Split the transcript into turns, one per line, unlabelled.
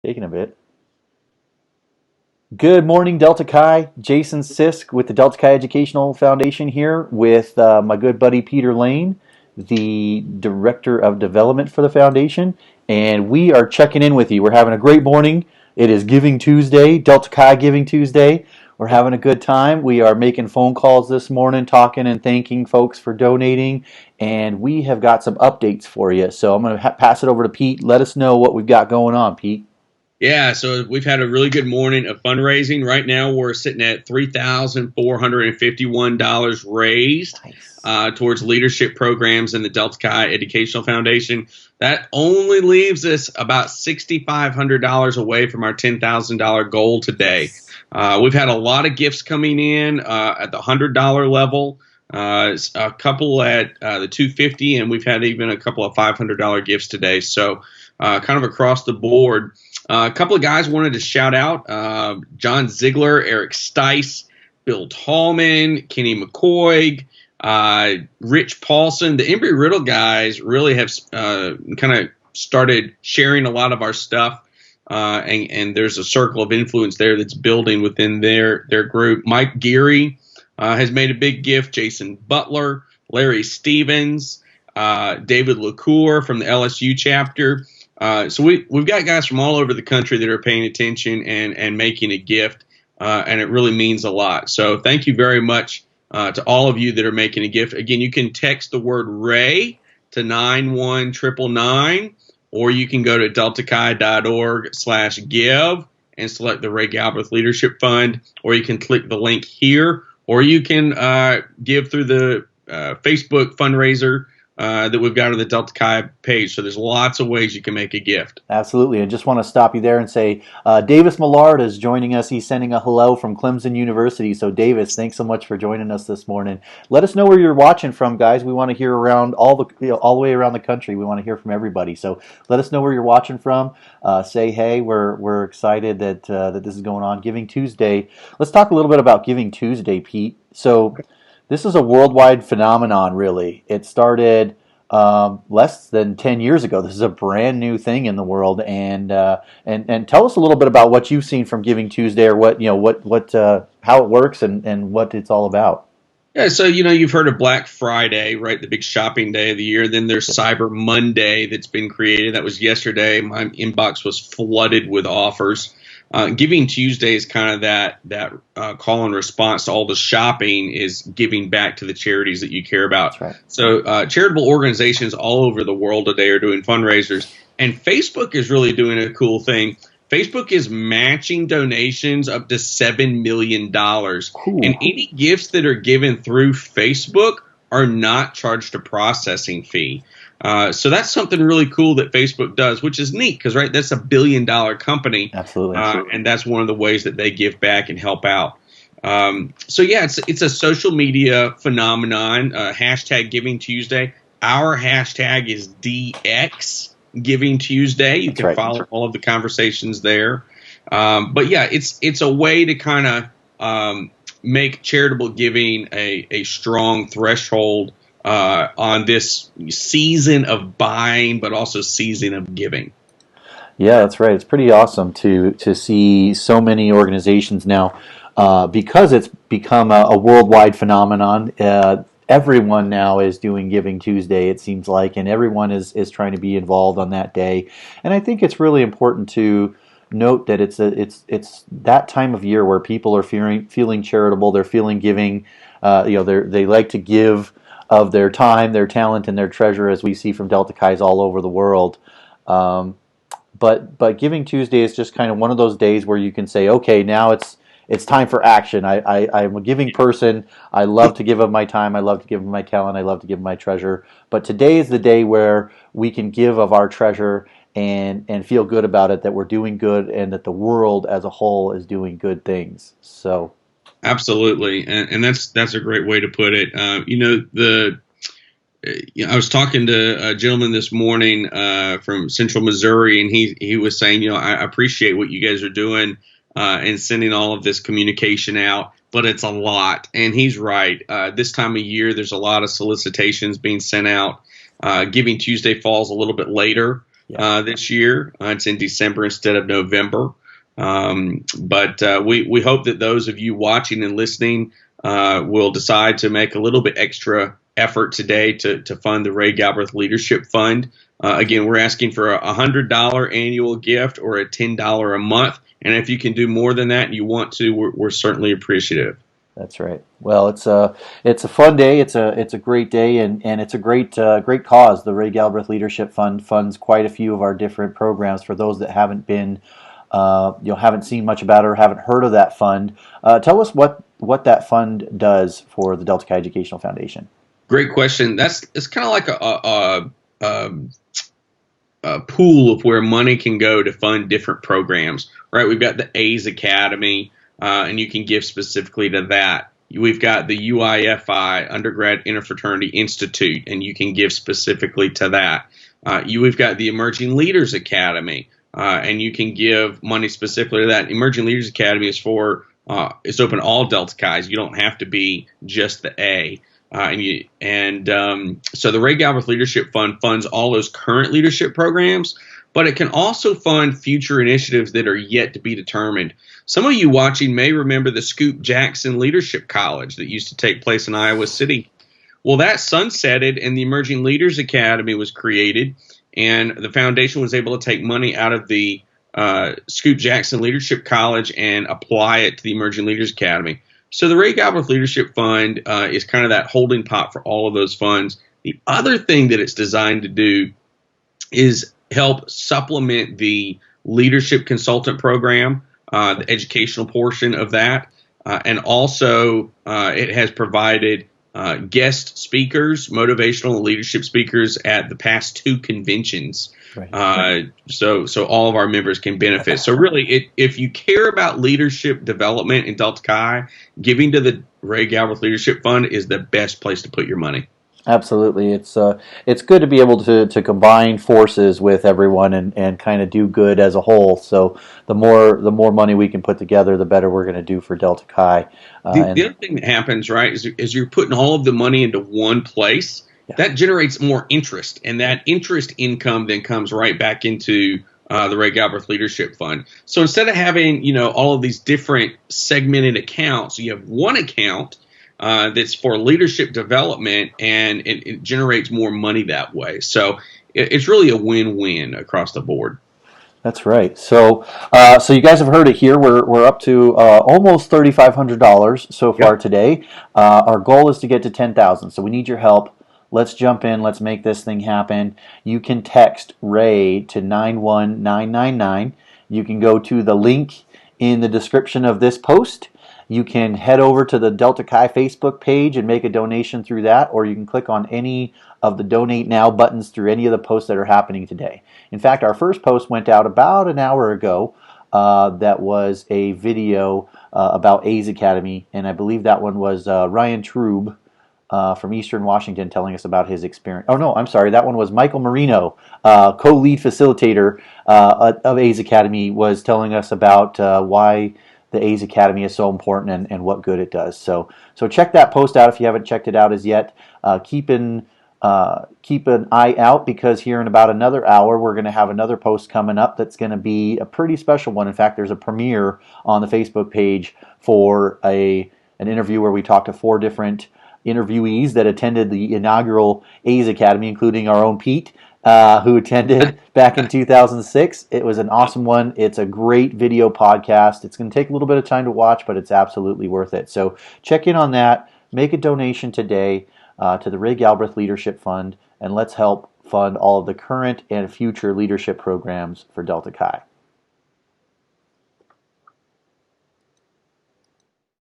Taking a bit. Good morning, Delta Chi. Jason Sisk with the Delta Chi Educational Foundation here with my good buddy Peter Lane, the Director of Development for the Foundation. And we are checking in with you. We're having a great morning. It is Giving Tuesday, Delta Chi Giving Tuesday. We're having a good time. We are making phone calls this morning, talking and thanking folks for donating. And we have got some updates for you. So I'm going to pass it over to Pete. Let us know what we've got going on, Pete.
Yeah, so we've had a really good morning of fundraising. Right now, we're sitting at $3,451 raised
Nice.
towards leadership programs in the Delta Chi Educational Foundation. That only leaves us about $6,500 away from our $10,000 goal today. We've had a lot of gifts coming in at the $100 level, a couple at the $250, and we've had even a couple of $500 gifts today. So kind of across the board. A couple of guys wanted to shout out John Ziegler, Eric Stice, Bill Tallman, Kenny McCoy, Rich Paulson. The Embry Riddle guys really have kind of started sharing a lot of our stuff, and there's a circle of influence there that's building within their group. Mike Geary has made a big gift. Jason Butler, Larry Stevens, David LaCour from the LSU chapter. So we've got guys from all over the country that are paying attention and making a gift, and it really means a lot. So thank you very much to all of you that are making a gift. Again, you can text the word Ray to 91999, or you can go to deltachi.org/give and select the Ray Galbraith Leadership Fund, or you can click the link here, or you can give through the Facebook fundraiser that we've got on the Delta Chi page. So there's lots of ways you can make a gift.
Absolutely. I just want to stop you there and say Davis Millard is joining us. He's sending a hello from Clemson University. So Davis, thanks so much for joining us this morning. Let us know where you're watching from, guys. We want to hear around all the way around the country. We want to hear from everybody. So let us know where you're watching from. Say hey. We're excited that this is going on. Giving Tuesday. Let's talk a little bit about Giving Tuesday, Pete. So this is a worldwide phenomenon, really. It started less than 10 years ago. This is a brand new thing in the world, and tell us a little bit about what you've seen from Giving Tuesday, or what how it works and what it's all about.
Yeah, so you've heard of Black Friday, right? The big shopping day of the year. Then there's Cyber Monday that's been created. That was yesterday. My inbox was flooded with offers. Giving Tuesday is kind of that call and response to all the shopping, is giving back to the charities that you care about.
That's right.
So charitable organizations all over the world today are doing fundraisers, and Facebook is really doing a cool thing. Facebook is matching donations up to $7 million.
Cool.
And any gifts that are given through Facebook are not charged a processing fee. So that's something really cool that Facebook does, which is neat because, right, that's $1 billion company.
Absolutely.
And that's one of the ways that they give back and help out. So, yeah, it's a social media phenomenon, hashtag Giving Tuesday. Our hashtag is DX Giving Tuesday. You can follow all of the conversations there. But, yeah, it's a way to kind of make charitable giving a strong threshold on this season of buying, but also season of giving.
Yeah, that's right. It's pretty awesome to see so many organizations now, because it's become a worldwide phenomenon. Everyone now is doing Giving Tuesday, it seems like, and everyone is trying to be involved on that day. And I think it's really important to note that it's that time of year where people are feeling charitable. They're feeling giving. They like to give of their time, their talent, and their treasure, as we see from Delta Chi's all over the world. But Giving Tuesday is just kind of one of those days where you can say, okay, now it's time for action. I'm a giving person. I love to give of my time. I love to give of my talent. I love to give of my treasure. But today is the day where we can give of our treasure and feel good about it, that we're doing good and that the world as a whole is doing good things. So.
Absolutely, and that's a great way to put it. I was talking to a gentleman this morning from Central Missouri, and he was saying, I appreciate what you guys are doing and sending all of this communication out, but it's a lot. And he's right. This time of year, there's a lot of solicitations being sent out. Giving Tuesday falls a little bit later. this year. It's in December instead of November. But we hope that those of you watching and listening will decide to make a little bit extra effort today to fund the Ray Galbraith Leadership Fund. Again, we're asking for a $100 annual gift or a $10 a month. And if you can do more than that and you want to, we're certainly appreciative.
That's right. Well, it's a fun day. It's a great day, and it's a great cause. The Ray Galbraith Leadership Fund funds quite a few of our different programs. For those that haven't been, haven't seen much about it or haven't heard of that fund, tell us what that fund does for the Delta Chi Educational Foundation.
Great question. It's kind of like a pool of where money can go to fund different programs, right? We've got the A's Academy, and you can give specifically to that. We've got the UIFI, Undergrad Interfraternity Institute, and you can give specifically to that. We've got the Emerging Leaders Academy, and you can give money specifically to that. Emerging Leaders Academy is it's open to all Delta Chi's. You don't have to be just the A. So the Ray Galbraith Leadership Fund funds all those current leadership programs, but it can also fund future initiatives that are yet to be determined. Some of you watching may remember the Scoop Jackson Leadership College that used to take place in Iowa City. Well, that sunsetted and the Emerging Leaders Academy was created, and the foundation was able to take money out of the Scoop Jackson Leadership College and apply it to the Emerging Leaders Academy. So the Ray Galbraith Leadership Fund is kind of that holding pot for all of those funds. The other thing that it's designed to do is help supplement the leadership consultant program, the educational portion of that. And also it has provided guest speakers, motivational and leadership speakers at the past 2 conventions. Right. So all of our members can benefit. So really, if you care about leadership development in Delta Chi, giving to the Ray Galbraith Leadership Fund is the best place to put your money.
Absolutely. It's good to be able to combine forces with everyone and kind of do good as a whole. So the more money we can put together, the better we're going to do for Delta Chi.
The other thing that happens, right, is you're putting all of the money into one place. Yeah. That generates more interest, and that interest income then comes right back into the Ray Galbraith Leadership Fund. So instead of having all of these different segmented accounts, you have one account that's for leadership development, and it generates more money that way. So it's really a win-win across the board.
That's right. So you guys have heard it here. We're up to almost $3,500 so far today. Our goal is to get to 10,000. So we need your help. Let's jump in. Let's make this thing happen. You can text Ray to 91999. You can go to the link in the description of this post. You can head over to the Delta Chi Facebook page and make a donation through that, or you can click on any of the Donate Now buttons through any of the posts that are happening today. In fact, our first post went out about an hour ago. That was a video about A's Academy, and I believe that one was Ryan Trube from Eastern Washington telling us about his experience. Oh, no, I'm sorry. That one was Michael Marino, co-lead facilitator of A's Academy, was telling us about why the A's Academy is so important and what good it does. So check that post out if you haven't checked it out as yet. Keep an eye out, because here in about another hour we're going to have another post coming up that's going to be a pretty special one. In fact, there's a premiere on the Facebook page for an interview where we talked to 4 different interviewees that attended the inaugural A's Academy, including our own Pete, who attended back in 2006. It was an awesome one. It's a great video podcast. It's going to take a little bit of time to watch, but it's absolutely worth it. So check in on that. Make a donation today to the Ray Galbraith Leadership Fund, and let's help fund all of the current and future leadership programs for Delta Chi.